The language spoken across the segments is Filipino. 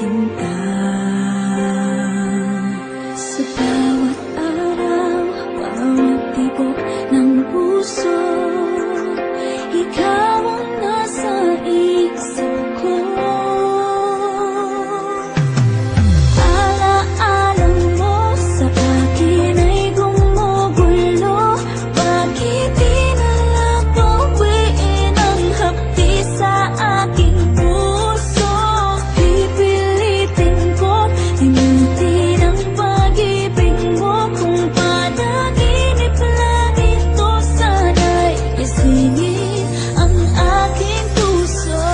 sinta. Sa bawat araw, bawat tibok ng puso, ikaw ang nasa isip ko. Alaala mo sa akin ay gumugulo. Bakit di na lang bawiin ang hapdi sa aking puso? Pipilitin ko limutin ang pag-ibig mo. Kung panaginip lang ito, sana'y gisingin ang aking puso.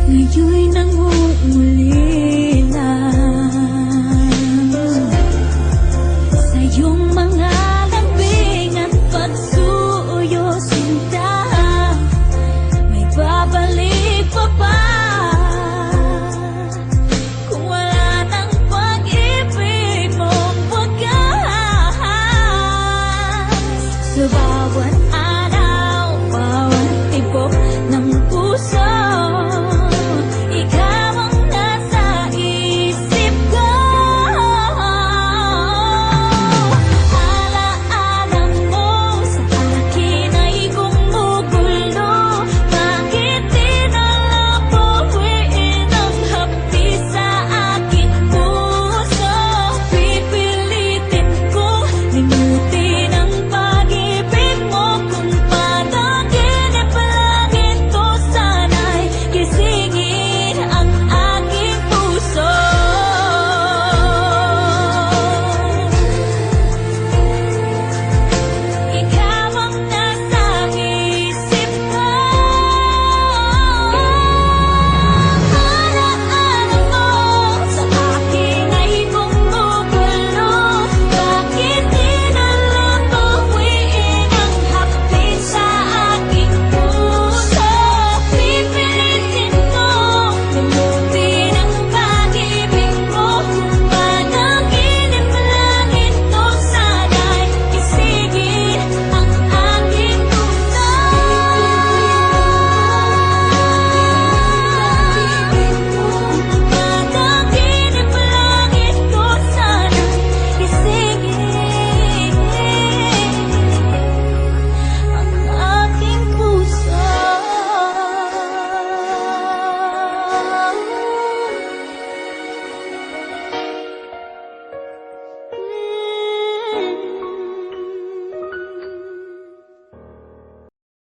Ngayon'y nangungulila sa iyong mga lambing at pagsuyo, sinta. May babalik pa ba kung wala ng pag-ibig mong wagas?